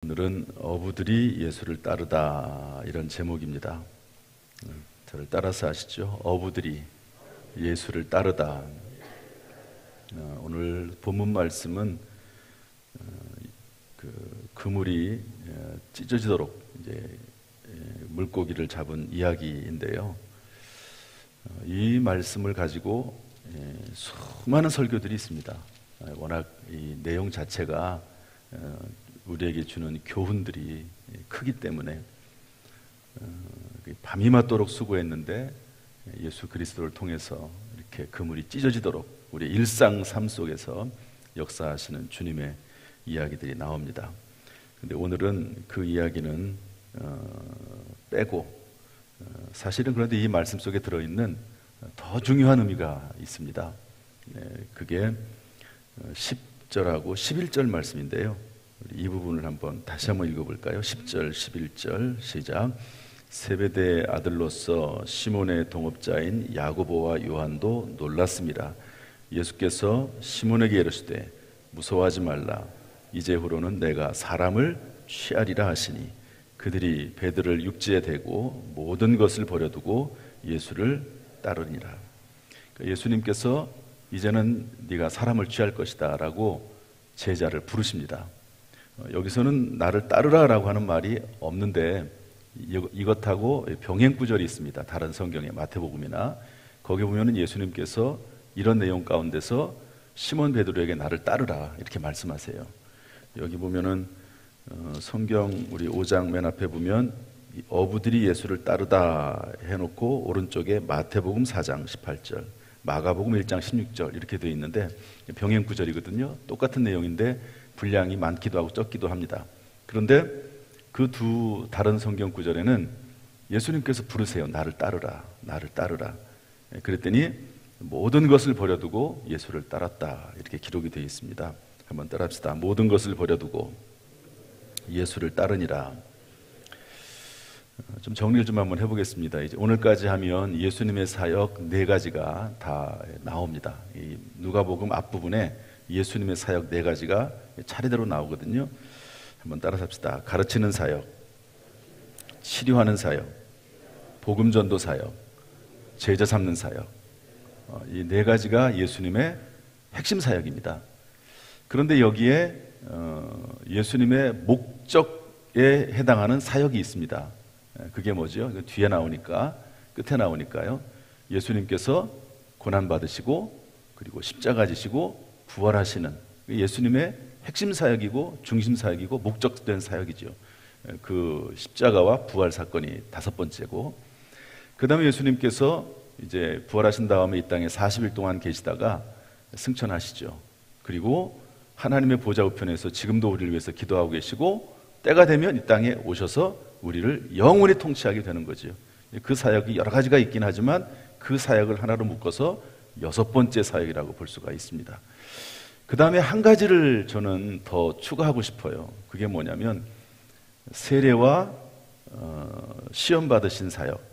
오늘은 어부들이 예수를 따르다 이런 제목입니다. 저를 따라서 하시죠. 어부들이 예수를 따르다. 오늘 본문 말씀은 그물이 찢어지도록 이제 물고기를 잡은 이야기인데요. 이 말씀을 가지고 수많은 설교들이 있습니다. 워낙 이 내용 자체가 우리에게 주는 교훈들이 크기 때문에 밤이 맞도록 수고했는데 예수 그리스도를 통해서 이렇게 그물이 찢어지도록 우리 일상 삶 속에서 역사하시는 주님의 이야기들이 나옵니다. 근데 오늘은 그 이야기는 빼고 사실은 그런데 이 말씀 속에 들어있는 더 중요한 의미가 있습니다. 그게 10절하고 11절 말씀인데요. 이 부분을 다시 한번 읽어볼까요? 10절, 11절 시작. 세베대의 아들로서 시몬의 동업자인 야고보와 요한도 놀랐습니다. 예수께서 시몬에게 이르시되 무서워하지 말라. 이제후로는 내가 사람을 취하리라 하시니 그들이 배들을 육지에 대고 모든 것을 버려두고 예수를 따르니라. 예수님께서 이제는 네가 사람을 취할 것이다 라고 제자를 부르십니다. 여기서는 나를 따르라 라고 하는 말이 없는데 이것하고 병행 구절이 있습니다. 다른 성경에 마태복음이나 거기 보면은 예수님께서 이런 내용 가운데서 시몬 베드로에게 나를 따르라 이렇게 말씀하세요. 여기 보면은 성경 우리 5장 맨 앞에 보면 어부들이 예수를 따르다 해놓고 오른쪽에 마태복음 4장 18절 마가복음 1장 16절 이렇게 되어 있는데 병행 구절이거든요. 똑같은 내용인데 분량이 많기도 하고 적기도 합니다. 그런데 그 두 다른 성경 구절에는 예수님께서 부르세요. 나를 따르라, 나를 따르라. 그랬더니 모든 것을 버려두고 예수를 따랐다 이렇게 기록이 되어 있습니다. 한번 따라합시다. 모든 것을 버려두고 예수를 따르니라. 좀 정리를 좀 한번 해보겠습니다. 이제 오늘까지 하면 예수님의 사역 4가지가 다 나옵니다. 이 누가복음 앞부분에 예수님의 사역 4가지가 차례대로 나오거든요. 한번 따라서 합시다. 가르치는 사역, 치료하는 사역, 복음 전도 사역, 제자 삼는 사역. 이 4가지가 예수님의 핵심 사역입니다. 그런데 여기에 예수님의 목적에 해당하는 사역이 있습니다. 그게 뭐죠? 뒤에 나오니까, 끝에 나오니까요. 예수님께서 고난받으시고 그리고 십자가 지시고 부활하시는 예수님의 핵심 사역이고 중심 사역이고 목적된 사역이죠. 그 십자가와 부활 사건이 5번째고, 그 다음에 예수님께서 이제 부활하신 다음에 이 땅에 40일 동안 계시다가 승천하시죠. 그리고 하나님의 보좌 우편에서 지금도 우리를 위해서 기도하고 계시고 때가 되면 이 땅에 오셔서 우리를 영원히 통치하게 되는 거죠. 그 사역이 여러 가지가 있긴 하지만 그 사역을 하나로 묶어서 6번째 사역이라고 볼 수가 있습니다. 그 다음에 한 가지를 저는 더 추가하고 싶어요. 그게 뭐냐면 세례와 시험 받으신 사역,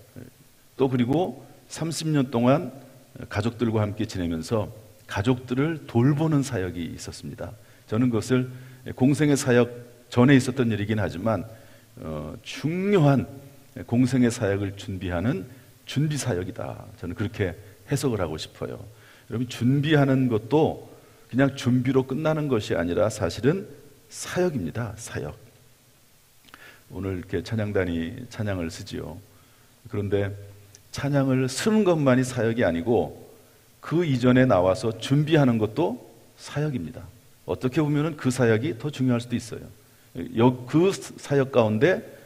또 그리고 30년 동안 가족들과 함께 지내면서 가족들을 돌보는 사역이 있었습니다. 저는 그것을 공생의 사역 전에 있었던 일이긴 하지만 중요한 공생의 사역을 준비하는 준비 사역이다. 저는 그렇게 해석을 하고 싶어요. 여러분, 준비하는 것도 그냥 준비로 끝나는 것이 아니라 사실은 사역입니다. 사역. 오늘 이렇게 찬양단이 찬양을 쓰지요. 그런데 찬양을 쓰는 것만이 사역이 아니고 그 이전에 나와서 준비하는 것도 사역입니다. 어떻게 보면 그 사역이 더 중요할 수도 있어요. 그 사역 가운데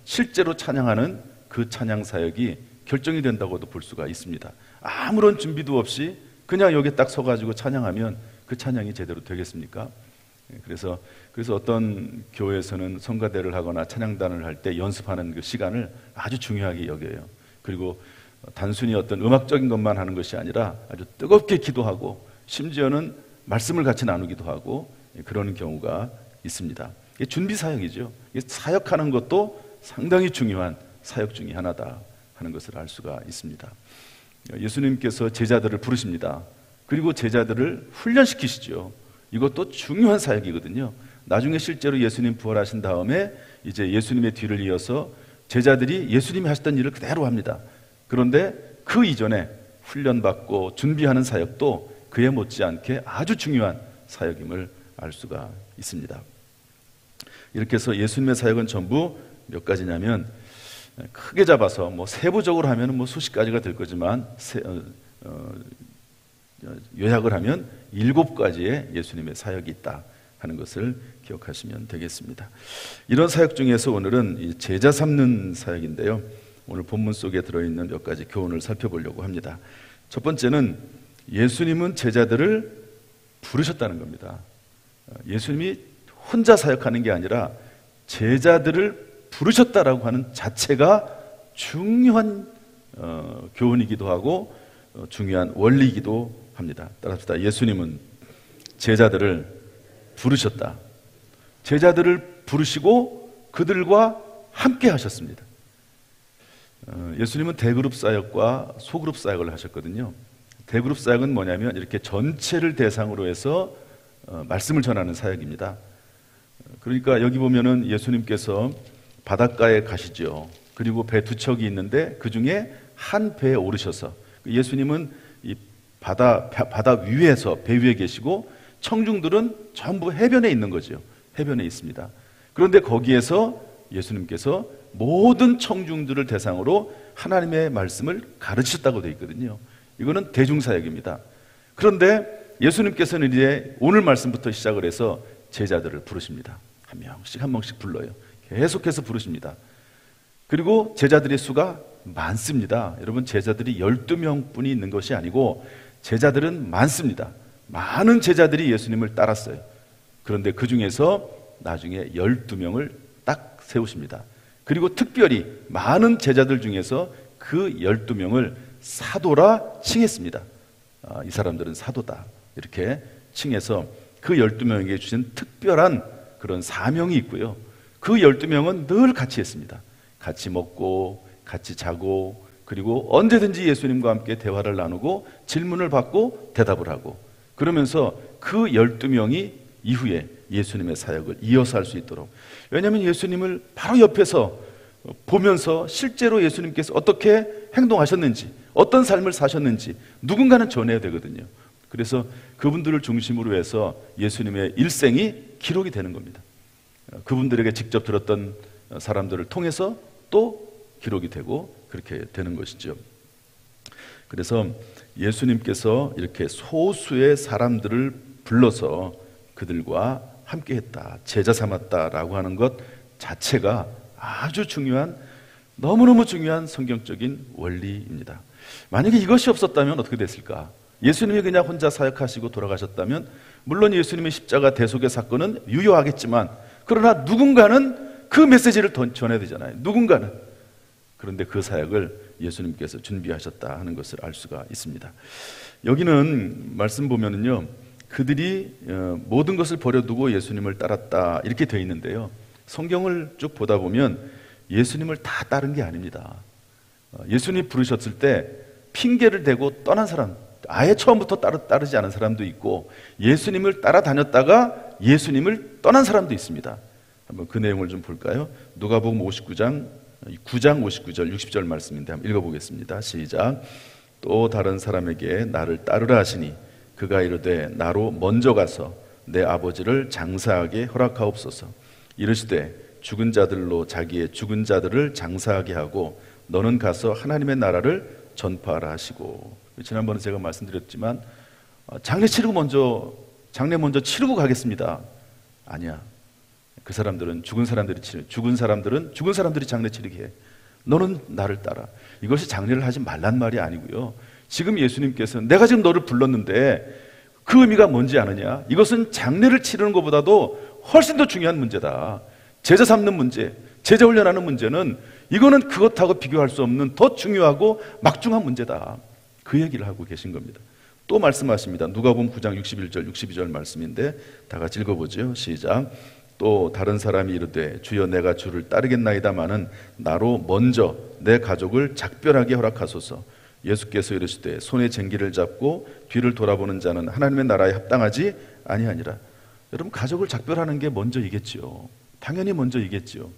실제로 찬양하는 그 찬양 사역이 결정이 된다고도 볼 수가 있습니다. 아무런 준비도 없이 그냥 여기 딱 서가지고 찬양하면 그 찬양이 제대로 되겠습니까? 그래서 어떤 교회에서는 성가대를 하거나 찬양단을 할 때 연습하는 그 시간을 아주 중요하게 여겨요. 그리고 단순히 어떤 음악적인 것만 하는 것이 아니라 아주 뜨겁게 기도하고 심지어는 말씀을 같이 나누기도 하고 그런 경우가 있습니다. 이게 준비 사역이죠. 사역하는 것도 상당히 중요한 사역 중에 하나다 하는 것을 알 수가 있습니다. 예수님께서 제자들을 부르십니다. 그리고 제자들을 훈련시키시죠. 이것도 중요한 사역이거든요. 나중에 실제로 예수님 부활하신 다음에 이제 예수님의 뒤를 이어서 제자들이 예수님이 하셨던 일을 그대로 합니다. 그런데 그 이전에 훈련받고 준비하는 사역도 그에 못지않게 아주 중요한 사역임을 알 수가 있습니다. 이렇게 해서 예수님의 사역은 전부 몇 가지냐면, 크게 잡아서 세부적으로 하면 수십 가지가 될 거지만 요약을 하면 7가지의 예수님의 사역이 있다 하는 것을 기억하시면 되겠습니다. 이런 사역 중에서 오늘은 이 제자 삼는 사역인데요, 오늘 본문 속에 들어있는 몇 가지 교훈을 살펴보려고 합니다. 첫 번째는 예수님은 제자들을 부르셨다는 겁니다. 예수님이 혼자 사역하는 게 아니라 제자들을 부르셨다라고 하는 자체가 중요한 교훈이기도 하고 중요한 원리이기도 합니다. 따라합시다. 예수님은 제자들을 부르셨다. 제자들을 부르시고 그들과 함께 하셨습니다. 예수님은 대그룹 사역과 소그룹 사역을 하셨거든요. 대그룹 사역은 뭐냐면 이렇게 전체를 대상으로 해서 말씀을 전하는 사역입니다. 그러니까 여기 보면은 예수님께서 바닷가에 가시죠. 그리고 배 2척이 있는데 그 중에 한 배에 오르셔서, 예수님은 이 바다 위에서 배 위에 계시고 청중들은 전부 해변에 있는 거죠. 해변에 있습니다. 그런데 거기에서 예수님께서 모든 청중들을 대상으로 하나님의 말씀을 가르치셨다고 되어 있거든요. 이거는 대중사역입니다. 그런데 예수님께서는 이제 오늘 말씀부터 시작을 해서 제자들을 부르십니다. 한 명씩 불러요. 계속해서 부르십니다. 그리고 제자들의 수가 많습니다. 여러분, 제자들이 12명뿐이 있는 것이 아니고 제자들은 많습니다. 많은 제자들이 예수님을 따랐어요. 그런데 그 중에서 나중에 12명을 딱 세우십니다. 그리고 특별히 많은 제자들 중에서 그 12명을 사도라 칭했습니다. 이 사람들은 사도다, 이렇게 칭해서 그 12명에게 주신 특별한 그런 사명이 있고요. 그 12명은 늘 같이 했습니다. 같이 먹고 같이 자고, 그리고 언제든지 예수님과 함께 대화를 나누고 질문을 받고 대답을 하고, 그러면서 그 12명이 이후에 예수님의 사역을 이어서 할 수 있도록, 왜냐하면 예수님을 바로 옆에서 보면서 실제로 예수님께서 어떻게 행동하셨는지, 어떤 삶을 사셨는지 누군가는 전해야 되거든요. 그래서 그분들을 중심으로 해서 예수님의 일생이 기록이 되는 겁니다. 그분들에게 직접 들었던 사람들을 통해서 또 기록이 되고 그렇게 되는 것이죠. 그래서 예수님께서 이렇게 소수의 사람들을 불러서 그들과 함께 했다, 제자 삼았다라고 하는 것 자체가 아주 중요한, 너무너무 중요한 성경적인 원리입니다. 만약에 이것이 없었다면 어떻게 됐을까? 예수님이 그냥 혼자 사역하시고 돌아가셨다면 물론 예수님의 십자가 대속의 사건은 유효하겠지만, 그러나 누군가는 그 메시지를 전해야 되잖아요. 누군가는. 그런데 그 사역을 예수님께서 준비하셨다 하는 것을 알 수가 있습니다. 여기는 말씀 보면은요, 그들이 모든 것을 버려두고 예수님을 따랐다 이렇게 되어 있는데요, 성경을 쭉 보다 보면 예수님을 다 따른 게 아닙니다. 예수님이 부르셨을 때 핑계를 대고 떠난 사람, 아예 처음부터 따르지 않은 사람도 있고, 예수님을 따라다녔다가 예수님을 떠난 사람도 있습니다. 한번 그 내용을 좀 볼까요? 누가복음 9장 59절 60절 말씀인데 한번 읽어보겠습니다. 시작. 또 다른 사람에게 나를 따르라 하시니 그가 이르되 나로 먼저 가서 내 아버지를 장사하게 허락하옵소서. 이르시되 죽은 자들로 자기의 죽은 자들을 장사하게 하고 너는 가서 하나님의 나라를 전파하라 하시고. 지난번에 제가 말씀드렸지만 장례 먼저 치르고 가겠습니다. 아니야. 그 사람들은 죽은 사람들이 장례 치르게 해. 너는 나를 따라. 이것이 장례를 하지 말란 말이 아니고요. 지금 예수님께서는 내가 지금 너를 불렀는데 그 의미가 뭔지 아느냐? 이것은 장례를 치르는 것보다도 훨씬 더 중요한 문제다. 제자 삼는 문제, 제자 훈련하는 문제는 이거는 그것하고 비교할 수 없는 더 중요하고 막중한 문제다. 그 얘기를 하고 계신 겁니다. 또 말씀하십니다. 누가복음 9장 61절 62절 말씀인데 다 같이 읽어보죠. 시작. 또 다른 사람이 이르되 주여 내가 주를 따르겠나이다마는 나로 먼저 내 가족을 작별하게 허락하소서. 예수께서 이르시되 손에 쟁기를 잡고 뒤를 돌아보는 자는 하나님의 나라에 합당하지 아니하니라. 여러분, 가족을 작별하는 게 먼저이겠지요. 당연히 먼저이겠지요.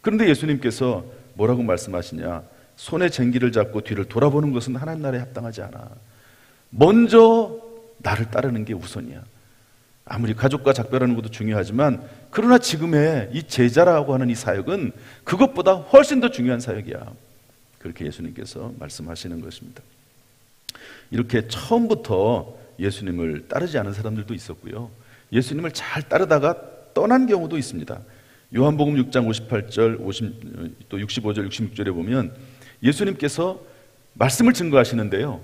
그런데 예수님께서 뭐라고 말씀하시냐? 손에 쟁기를 잡고 뒤를 돌아보는 것은 하나님 나라에 합당하지 않아. 먼저 나를 따르는 게 우선이야. 아무리 가족과 작별하는 것도 중요하지만, 그러나 지금의 이 제자라고 하는 이 사역은 그것보다 훨씬 더 중요한 사역이야. 그렇게 예수님께서 말씀하시는 것입니다. 이렇게 처음부터 예수님을 따르지 않은 사람들도 있었고요, 예수님을 잘 따르다가 떠난 경우도 있습니다. 요한복음 6장 58절, 또 65절, 66절에 보면 예수님께서 말씀을 증거하시는데요,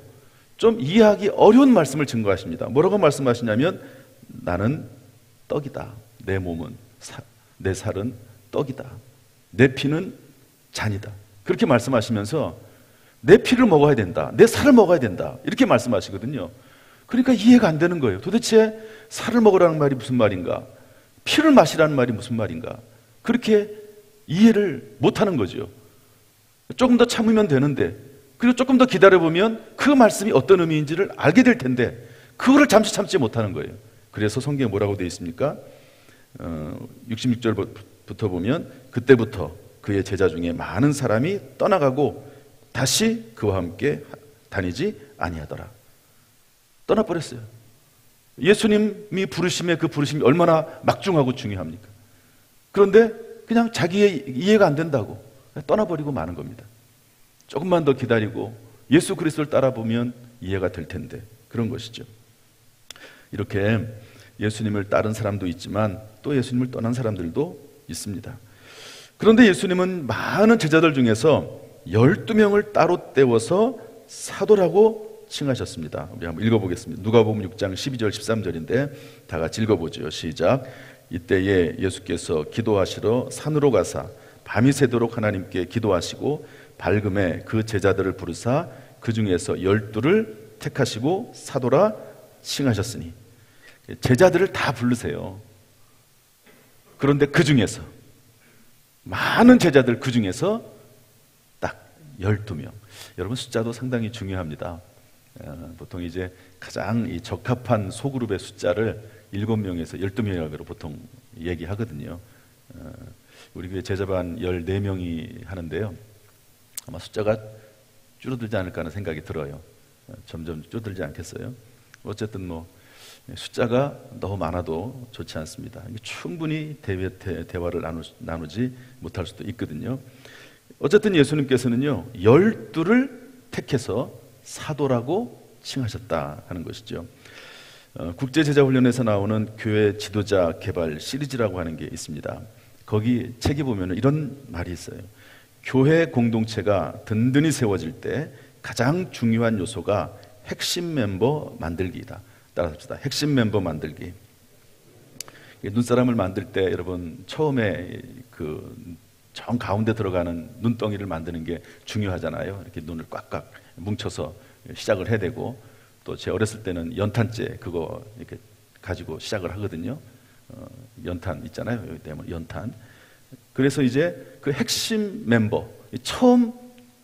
좀 이해하기 어려운 말씀을 증거하십니다. 뭐라고 말씀하시냐면, 나는 떡이다. 내 몸은, 내 살은 떡이다. 내 피는 잔이다. 그렇게 말씀하시면서 내 피를 먹어야 된다, 내 살을 먹어야 된다, 이렇게 말씀하시거든요. 그러니까 이해가 안 되는 거예요. 도대체 살을 먹으라는 말이 무슨 말인가, 피를 마시라는 말이 무슨 말인가, 그렇게 이해를 못하는 거죠. 조금 더 참으면 되는데, 그리고 조금 더 기다려보면 그 말씀이 어떤 의미인지를 알게 될 텐데, 그거를 잠시 참지 못하는 거예요. 그래서 성경에 뭐라고 되어 있습니까? 66절부터 보면, 그때부터 그의 제자 중에 많은 사람이 떠나가고 다시 그와 함께 다니지 아니하더라. 떠나버렸어요. 예수님이 부르심에, 그 부르심이 얼마나 막중하고 중요합니까? 그런데 그냥 자기의 이해가 안 된다고 떠나버리고 마는 겁니다. 조금만 더 기다리고 예수 그리스도를 따라보면 이해가 될 텐데, 그런 것이죠. 이렇게 예수님을 따른 사람도 있지만 또 예수님을 떠난 사람들도 있습니다. 그런데 예수님은 많은 제자들 중에서 12명을 따로 떼워서 사도라고 칭하셨습니다. 우리 한번 읽어보겠습니다. 누가복음 6장 12절 13절인데 다 같이 읽어보죠. 시작. 이때에 예수께서 기도하시러 산으로 가사 밤이 새도록 하나님께 기도하시고 밝음에 그 제자들을 부르사 그 중에서 12를 택하시고 사도라 칭하셨으니, 제자들을 다 부르세요. 그런데 그 중에서 많은 제자들, 그 중에서 딱 12명. 여러분, 숫자도 상당히 중요합니다. 보통 이제 가장 이 적합한 소그룹의 숫자를 7명에서 12명이라고 보통 얘기하거든요. 우리 교회 제자반 14명이 하는데요, 아마 숫자가 줄어들지 않을까 하는 생각이 들어요. 점점 줄어들지 않겠어요? 어쨌든 뭐 숫자가 너무 많아도 좋지 않습니다. 충분히 대화를 나누지 못할 수도 있거든요. 어쨌든 예수님께서는요 12를 택해서 사도라고 칭하셨다 하는 것이죠. 국제제자훈련에서 나오는 교회 지도자 개발 시리즈라고 하는 게 있습니다. 거기 책에 보면 이런 말이 있어요. 교회 공동체가 든든히 세워질 때 가장 중요한 요소가 핵심 멤버 만들기이다. 따라합시다. 핵심 멤버 만들기. 눈사람을 만들 때 여러분 처음에 그 정 가운데 들어가는 눈덩이를 만드는 게 중요하잖아요. 이렇게 눈을 꽉꽉 뭉쳐서 시작을 해야 되고, 또 제 어렸을 때는 연탄재 그거 이렇게 가지고 시작을 하거든요. 연탄 있잖아요. 여기 때문에 연탄. 그래서 이제 그 핵심 멤버, 처음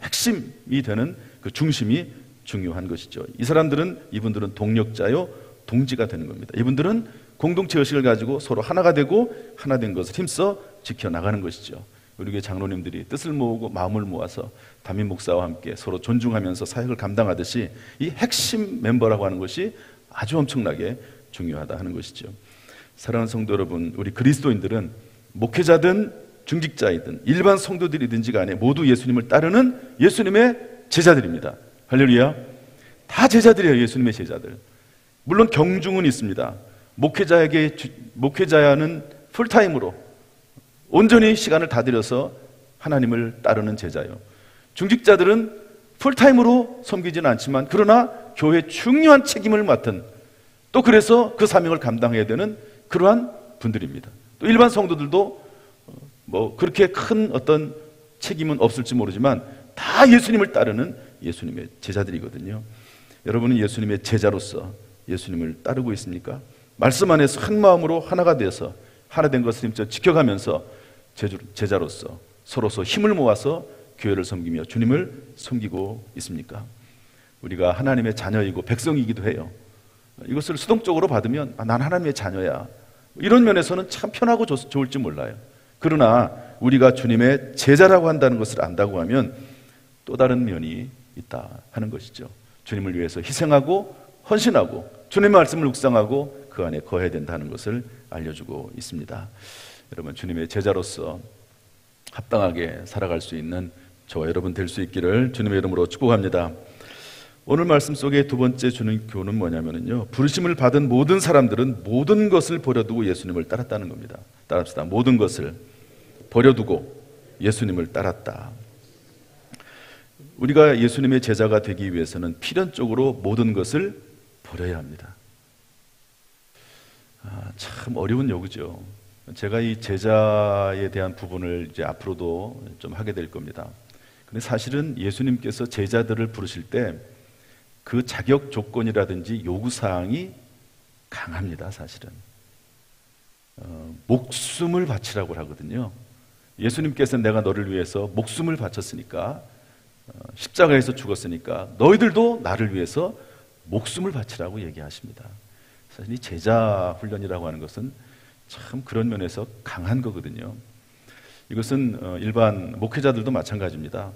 핵심이 되는 그 중심이 중요한 것이죠. 이분들은 동력자요, 동지가 되는 겁니다. 이분들은 공동체 의식을 가지고 서로 하나가 되고 하나 된 것을 힘써 지켜나가는 것이죠. 우리 교회 장로님들이 뜻을 모으고 마음을 모아서 담임 목사와 함께 서로 존중하면서 사역을 감당하듯이 이 핵심 멤버라고 하는 것이 아주 엄청나게 중요하다 하는 것이죠. 사랑하는 성도 여러분, 우리 그리스도인들은 목회자든 중직자이든 일반 성도들이든지 간에 모두 예수님을 따르는 예수님의 제자들입니다. 할렐루야. 다 제자들이에요. 예수님의 제자들. 물론 경중은 있습니다. 목회자야는 풀타임으로 온전히 시간을 다 들여서 하나님을 따르는 제자요. 중직자들은 풀타임으로 섬기지는 않지만 그러나 교회의 중요한 책임을 맡은, 또 그래서 그 사명을 감당해야 되는 그러한 분들입니다. 또 일반 성도들도 뭐 그렇게 큰 어떤 책임은 없을지 모르지만 다 예수님을 따르는 예수님의 제자들이거든요. 여러분은 예수님의 제자로서 예수님을 따르고 있습니까? 말씀 안에서 한 마음으로 하나가 되어서 하나 된 것을 힘써 지켜가면서 제자로서 서로서 힘을 모아서 교회를 섬기며 주님을 섬기고 있습니까? 우리가 하나님의 자녀이고 백성이기도 해요. 이것을 수동적으로 받으면 난 하나님의 자녀야, 이런 면에서는 참 편하고 좋을지 몰라요. 그러나 우리가 주님의 제자라고 한다는 것을 안다고 하면 또 다른 면이 있다 하는 것이죠. 주님을 위해서 희생하고 헌신하고 주님의 말씀을 묵상하고 그 안에 거해야 된다는 것을 알려주고 있습니다. 여러분, 주님의 제자로서 합당하게 살아갈 수 있는 저와 여러분 될 수 있기를 주님의 이름으로 축복합니다. 오늘 말씀 속에 두 번째 주는 교훈은 뭐냐면요, 부르심을 받은 모든 사람들은 모든 것을 버려두고 예수님을 따랐다는 겁니다. 따릅시다. 모든 것을 버려두고 예수님을 따랐다. 우리가 예수님의 제자가 되기 위해서는 필연적으로 모든 것을 버려야 합니다. 참 어려운 요구죠. 제가 이 제자에 대한 부분을 이제 앞으로도 좀 하게 될 겁니다. 근데 사실은 예수님께서 제자들을 부르실 때 그 자격 조건이라든지 요구사항이 강합니다. 사실은 목숨을 바치라고 하거든요. 예수님께서 내가 너를 위해서 목숨을 바쳤으니까, 십자가에서 죽었으니까 너희들도 나를 위해서 목숨을 바치라고 얘기하십니다. 사실 이 제자 훈련이라고 하는 것은 참 그런 면에서 강한 거거든요. 이것은 일반 목회자들도 마찬가지입니다.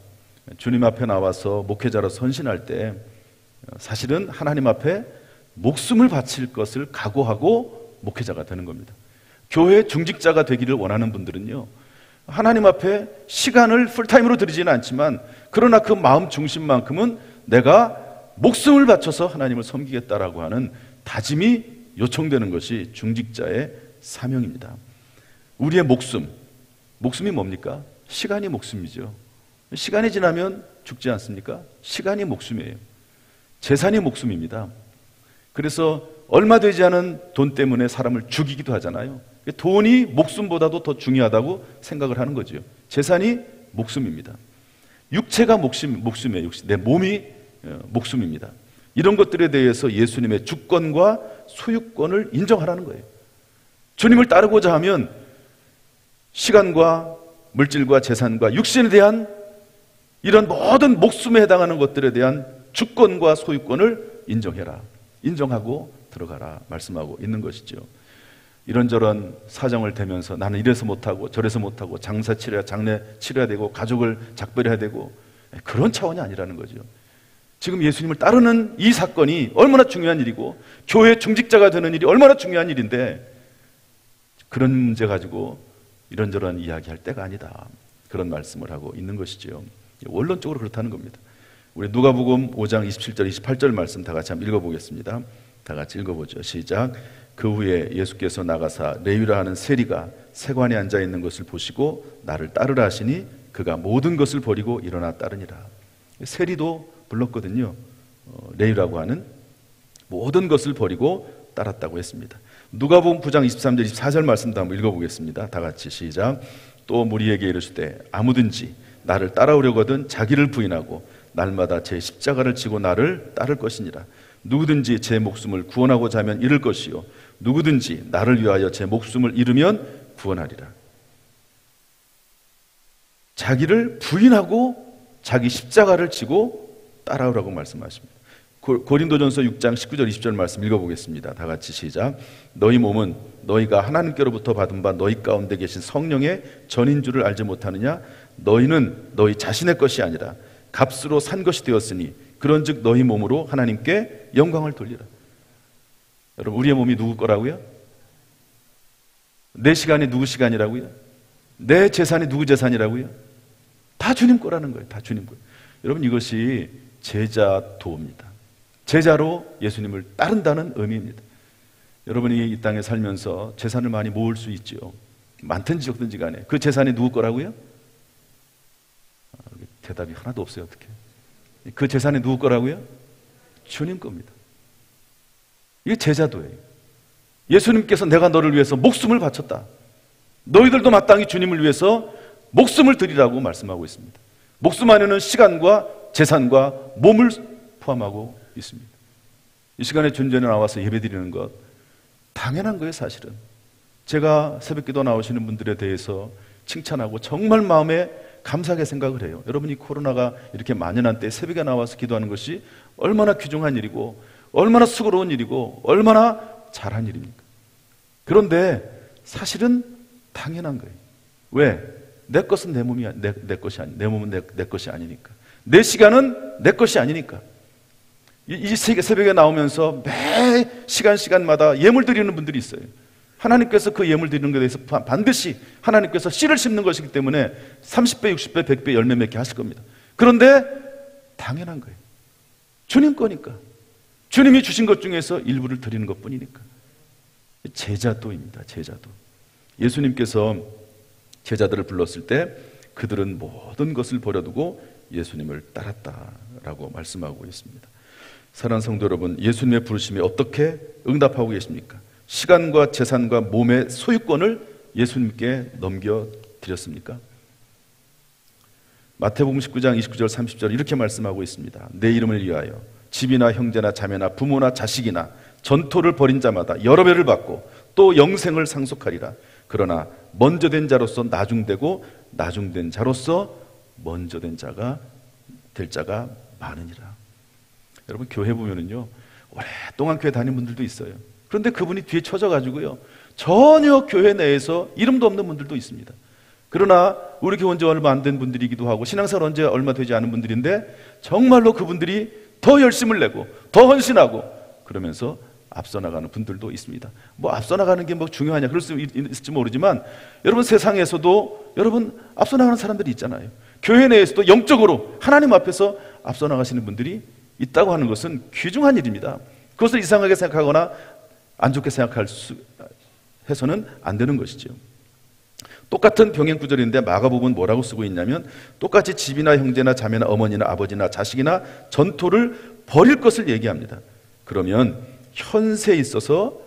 주님 앞에 나와서 목회자로 선신할 때 사실은 하나님 앞에 목숨을 바칠 것을 각오하고 목회자가 되는 겁니다. 교회 중직자가 되기를 원하는 분들은요, 하나님 앞에 시간을 풀타임으로 들이지는 않지만 그러나 그 마음 중심만큼은 내가 목숨을 바쳐서 하나님을 섬기겠다라고 하는 다짐이 요청되는 것이 중직자의 사명입니다. 우리의 목숨이 뭡니까? 시간이 목숨이죠. 시간이 지나면 죽지 않습니까? 시간이 목숨이에요. 재산이 목숨입니다. 그래서 얼마 되지 않은 돈 때문에 사람을 죽이기도 하잖아요. 돈이 목숨보다도 더 중요하다고 생각을 하는 거죠. 재산이 목숨입니다. 육체가 목숨이에요. 내 몸이 목숨입니다. 이런 것들에 대해서 예수님의 주권과 소유권을 인정하라는 거예요. 주님을 따르고자 하면 시간과 물질과 재산과 육신에 대한 이런 모든 목숨에 해당하는 것들에 대한 주권과 소유권을 인정해라. 인정하고 들어가라 말씀하고 있는 것이죠. 이런저런 사정을 대면서 나는 이래서 못하고 저래서 못하고 장사 치러야 장례 치러야 되고 가족을 작별해야 되고 그런 차원이 아니라는 거죠. 지금 예수님을 따르는 이 사건이 얼마나 중요한 일이고 교회 중직자가 되는 일이 얼마나 중요한 일인데 그런 문제 가지고 이런저런 이야기할 때가 아니다. 그런 말씀을 하고 있는 것이죠. 원론적으로 그렇다는 겁니다. 우리 누가복음 5장 27절 28절 말씀 다 같이 한번 읽어보겠습니다. 다 같이 읽어보죠. 시작. 그 후에 예수께서 나가사 레위라 하는 세리가 세관에 앉아 있는 것을 보시고 나를 따르라 하시니 그가 모든 것을 버리고 일어나 따르니라. 세리도 불렀거든요. 레위라고 하는 모든 것을 버리고 따랐다고 했습니다. 누가복음 9장 23절 24절 말씀도 한번 읽어보겠습니다. 다 같이 시작. 또 무리에게 이르시되 아무든지 나를 따라오려거든 자기를 부인하고 날마다 제 십자가를 지고 나를 따를 것이니라. 누구든지 제 목숨을 구원하고자 하면 잃을 것이요 누구든지 나를 위하여 제 목숨을 잃으면 구원하리라. 자기를 부인하고 자기 십자가를 지고 따라오라고 말씀하십니다. 고린도전서 6장 19절 20절 말씀 읽어보겠습니다. 다 같이 시작. 너희 몸은 너희가 하나님께로부터 받은 바 너희 가운데 계신 성령의 전인 줄을 알지 못하느냐? 너희는 너희 자신의 것이 아니라 값으로 산 것이 되었으니 그런즉 너희 몸으로 하나님께 영광을 돌리라. 여러분, 우리의 몸이 누구 거라고요? 내 시간이 누구 시간이라고요? 내 재산이 누구 재산이라고요? 다 주님 거라는 거예요. 다 주님 거예요. 여러분, 이것이 제자 도입니다. 제자로 예수님을 따른다는 의미입니다. 여러분이 이 땅에 살면서 재산을 많이 모을 수 있죠. 많든지 적든지 간에 그 재산이 누구 거라고요? 대답이 하나도 없어요. 어떻게? 그 재산이 누구 거라고요? 주님 겁니다. 이게 제자도예요. 예수님께서 내가 너를 위해서 목숨을 바쳤다. 너희들도 마땅히 주님을 위해서 목숨을 드리라고 말씀하고 있습니다. 목숨 안에는 시간과 재산과 몸을 포함하고 있습니다. 이 시간에 존전에 나와서 예배드리는 것 당연한 거예요. 사실은 제가 새벽기도 나오시는 분들에 대해서 칭찬하고 정말 마음에 감사하게 생각을 해요. 여러분이 코로나가 이렇게 만연한 때 새벽에 나와서 기도하는 것이 얼마나 귀중한 일이고 얼마나 수고로운 일이고 얼마나 잘한 일입니까? 그런데 사실은 당연한 거예요. 왜? 내 것은 내 몸이 내 것이 아니, 내 몸은 내 것이 아니니까. 내 시간은 내 것이 아니니까. 이 새벽에 나오면서 매 시간마다 예물 드리는 분들이 있어요. 하나님께서 그 예물 드리는 것에 대해서 반드시 하나님께서 씨를 심는 것이기 때문에 30배, 60배, 100배 열매 맺게 하실 겁니다. 그런데 당연한 거예요. 주님 거니까. 주님이 주신 것 중에서 일부를 드리는 것뿐이니까. 제자도입니다. 제자도. 예수님께서 제자들을 불렀을 때 그들은 모든 것을 버려두고 예수님을 따랐다라고 말씀하고 있습니다. 사랑하는 성도 여러분, 예수님의 부르심에 어떻게 응답하고 계십니까? 시간과 재산과 몸의 소유권을 예수님께 넘겨드렸습니까? 마태복음 19장 29절 30절 이렇게 말씀하고 있습니다. 내 이름을 위하여 집이나 형제나 자매나 부모나 자식이나 전토를 벌인 자마다 여러 배를 받고 또 영생을 상속하리라. 그러나 먼저 된 자로서 나중되고 나중된 자로서 먼저 된 자가 될 자가 많으니라. 여러분, 교회 보면은요, 오랫동안 교회 다니는 분들도 있어요. 그런데 그분이 뒤에 처져가지고요, 전혀 교회 내에서 이름도 없는 분들도 있습니다. 그러나 우리 교회 온 지 얼마 안 된 분들이기도 하고 신앙생활 온 지 얼마 되지 않은 분들인데 정말로 그분들이 더 열심을 내고 더 헌신하고 그러면서 앞서 나가는 분들도 있습니다. 뭐 앞서 나가는 게 뭐 중요하냐 그럴 수 있을지 모르지만 여러분, 세상에서도 여러분 앞서 나가는 사람들이 있잖아요. 교회 내에서도 영적으로 하나님 앞에서 앞서 나가시는 분들이 있다고 하는 것은 귀중한 일입니다. 그것을 이상하게 생각하거나 안 좋게 해서는 안 되는 것이죠. 똑같은 병행 구절인데 마가복음은 뭐라고 쓰고 있냐면 똑같이 집이나 형제나 자매나 어머니나 아버지나 자식이나 전토를 버릴 것을 얘기합니다. 그러면 현세에 있어서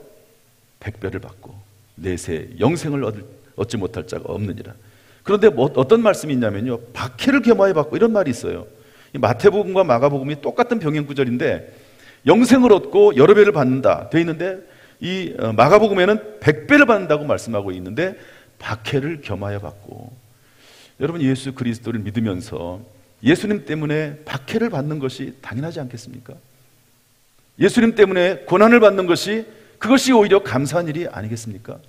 100배를 받고 내세 영생을 얻지 못할 자가 없느니라. 그런데 어떤 말씀이 있냐면요, 박해를 겸하여 받고 이런 말이 있어요. 이 마태복음과 마가복음이 똑같은 병행 구절인데 영생을 얻고 여러 배를 받는다 되어 있는데 이 마가복음에는 100배를 받는다고 말씀하고 있는데 박해를 겸하여 받고, 여러분 예수 그리스도를 믿으면서 예수님 때문에 박해를 받는 것이 당연하지 않겠습니까? 예수님 때문에 고난을 받는 것이 그것이 오히려 감사한 일이 아니겠습니까?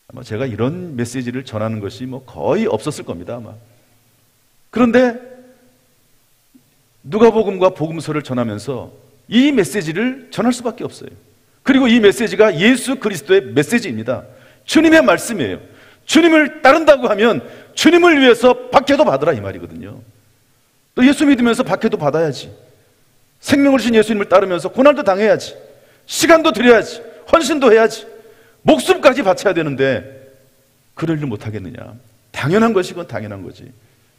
아마 제가 이런 메시지를 전하는 것이 뭐 거의 없었을 겁니다, 아마. 그런데 누가복음과 복음서를 전하면서 이 메시지를 전할 수밖에 없어요. 그리고 이 메시지가 예수 그리스도의 메시지입니다. 주님의 말씀이에요. 주님을 따른다고 하면 주님을 위해서 박해도 받으라 이 말이거든요. 또 예수 믿으면서 박해도 받아야지. 생명을 주신 예수님을 따르면서 고난도 당해야지. 시간도 드려야지. 헌신도 해야지. 목숨까지 바쳐야 되는데 그럴 일 못하겠느냐. 당연한 것이 그건 당연한 거지.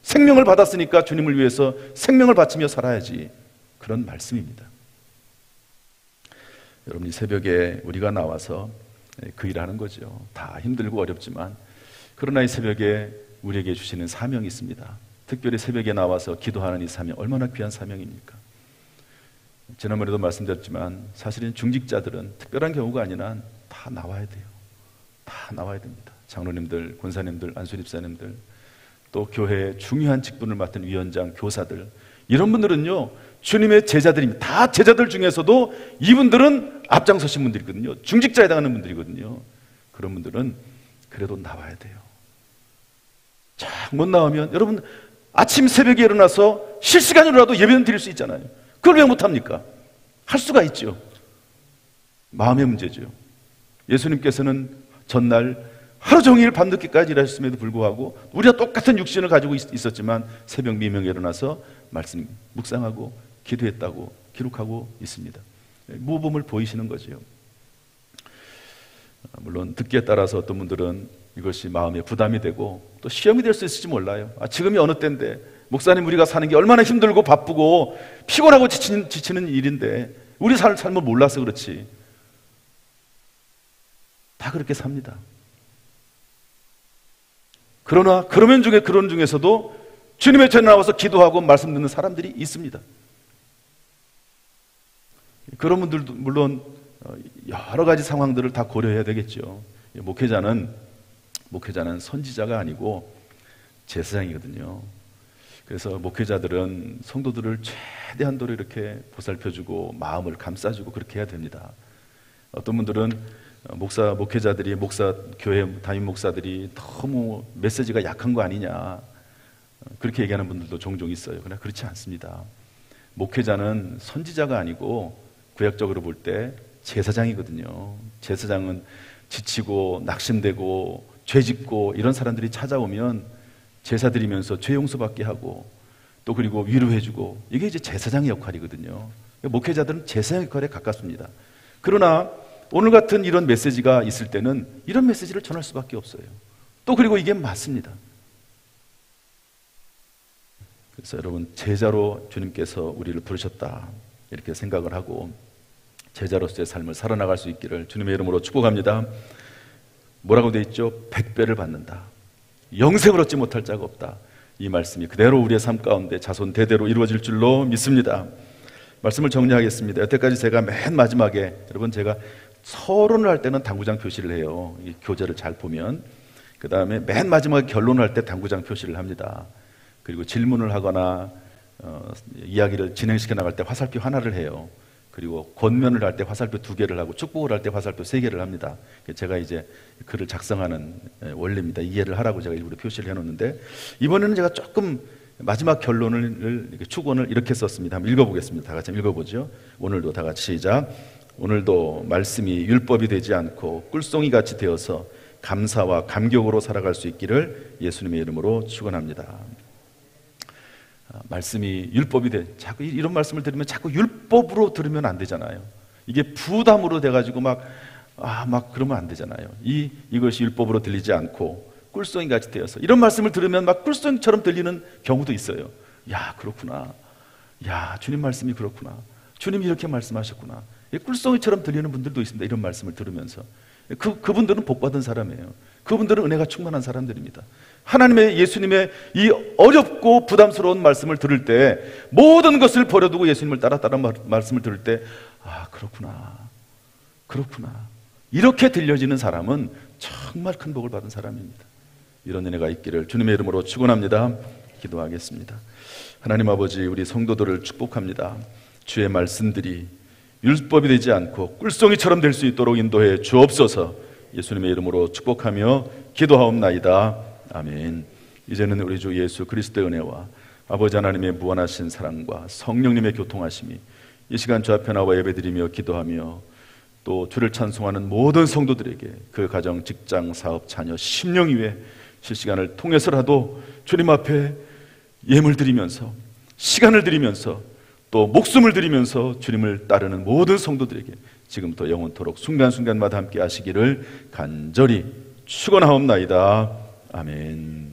생명을 받았으니까 주님을 위해서 생명을 바치며 살아야지. 그런 말씀입니다. 여러분, 이 새벽에 우리가 나와서 그 일을 하는 거죠. 다 힘들고 어렵지만 그러나 이 새벽에 우리에게 주시는 사명이 있습니다. 특별히 새벽에 나와서 기도하는 이 사명, 얼마나 귀한 사명입니까? 지난번에도 말씀드렸지만 사실은 중직자들은 특별한 경우가 아니라 다 나와야 돼요. 다 나와야 됩니다. 장로님들, 권사님들, 안수집사님들, 또 교회의 중요한 직분을 맡은 위원장, 교사들, 이런 분들은요 주님의 제자들입니다. 다 제자들 중에서도 이분들은 앞장서신 분들이거든요. 중직자에 해당하는 분들이거든요. 그런 분들은 그래도 나와야 돼요. 자, 못 나오면 여러분 아침 새벽에 일어나서 실시간으로라도 예배는 드릴 수 있잖아요. 그걸 왜 못합니까? 할 수가 있죠. 마음의 문제죠. 예수님께서는 전날 하루 종일 밤늦게까지 일하셨음에도 불구하고 우리가 똑같은 육신을 가지고 있었지만 새벽 미명에 일어나서 말씀 묵상하고 기도했다고 기록하고 있습니다. 모범을 보이시는 거죠. 물론 듣기에 따라서 어떤 분들은 이것이 마음에 부담이 되고 또 시험이 될 수 있을지 몰라요. 지금이 어느 때인데 목사님 우리가 사는 게 얼마나 힘들고 바쁘고 피곤하고 지치는 일인데 우리 삶을 몰라서 그렇지. 다 그렇게 삽니다. 그러나 그런 중에서도 주님의 전에 나와서 기도하고 말씀 듣는 사람들이 있습니다. 그런 분들도 물론 여러 가지 상황들을 다 고려해야 되겠죠. 목회자는 선지자가 아니고 제사장이거든요. 그래서 목회자들은 성도들을 최대한도로 이렇게 보살펴주고 마음을 감싸주고 그렇게 해야 됩니다. 어떤 분들은 목회자들이 교회 담임 목사들이 너무 메시지가 약한 거 아니냐 그렇게 얘기하는 분들도 종종 있어요. 그러나 그렇지 않습니다. 목회자는 선지자가 아니고 구약적으로 볼 때 제사장이거든요. 제사장은 지치고 낙심되고 죄짓고 이런 사람들이 찾아오면 제사 드리면서 죄 용서받게 하고 또 그리고 위로해주고 이게 이제 제사장의 역할이거든요. 목회자들은 제사장 역할에 가깝습니다. 그러나 오늘 같은 이런 메시지가 있을 때는 이런 메시지를 전할 수밖에 없어요. 또 그리고 이게 맞습니다. 그래서 여러분 제자로 주님께서 우리를 부르셨다 이렇게 생각을 하고 제자로서의 삶을 살아나갈 수 있기를 주님의 이름으로 축복합니다. 뭐라고 되어 있죠? 100배를 받는다. 영생을 얻지 못할 자가 없다. 이 말씀이 그대로 우리의 삶 가운데 자손 대대로 이루어질 줄로 믿습니다. 말씀을 정리하겠습니다. 여태까지 제가 맨 마지막에 여러분 제가 서론을 할 때는 당구장 표시를 해요. 이 교재를 잘 보면 그 다음에 맨 마지막에 결론을 할 때 당구장 표시를 합니다. 그리고 질문을 하거나 이야기를 진행시켜 나갈 때 화살표 하나를 해요. 그리고 권면을 할 때 화살표 2개를 하고 축복을 할 때 화살표 3개를 합니다. 제가 이제 글을 작성하는 원리입니다. 이해를 하라고 제가 일부러 표시를 해놓는데 이번에는 제가 조금 마지막 결론을 축원을 이렇게 썼습니다. 한번 읽어보겠습니다. 다 같이 읽어보죠. 오늘도 다 같이 시작. 오늘도 말씀이 율법이 되지 않고 꿀송이 같이 되어서 감사와 감격으로 살아갈 수 있기를 예수님의 이름으로 축원합니다. 말씀이 율법이 돼. 자꾸 이런 말씀을 들으면 자꾸 율법으로 들으면 안 되잖아요. 이게 부담으로 돼가지고 막 그러면 안 되잖아요. 이것이 율법으로 들리지 않고 꿀송이 같이 되어서 이런 말씀을 들으면 막 꿀송이처럼 들리는 경우도 있어요. 야, 그렇구나. 야, 주님 말씀이 그렇구나. 주님이 이렇게 말씀하셨구나. 꿀송이처럼 들리는 분들도 있습니다. 이런 말씀을 들으면서. 그분들은 복받은 사람이에요. 그분들은 은혜가 충만한 사람들입니다. 하나님의 예수님의 이 어렵고 부담스러운 말씀을 들을 때 모든 것을 버려두고 예수님을 따라 말씀을 들을 때 그렇구나 이렇게 들려지는 사람은 정말 큰 복을 받은 사람입니다. 이런 은혜가 있기를 주님의 이름으로 축원합니다. 기도하겠습니다. 하나님 아버지, 우리 성도들을 축복합니다. 주의 말씀들이 율법이 되지 않고 꿀송이처럼 될 수 있도록 인도해 주옵소서. 예수님의 이름으로 축복하며 기도하옵나이다. 아멘. 이제는 우리 주 예수 그리스도의 은혜와 아버지 하나님의 무한하신 사랑과 성령님의 교통하심이 이 시간 주 앞에 나와 예배드리며 기도하며 또 주를 찬송하는 모든 성도들에게 그 가정, 직장, 사업, 자녀, 심령 위에 실시간을 통해서라도 주님 앞에 예물 드리면서 시간을 드리면서 또 목숨을 드리면서 주님을 따르는 모든 성도들에게 지금부터 영원토록 순간순간마다 함께 하시기를 간절히 축원하옵나이다. 아멘.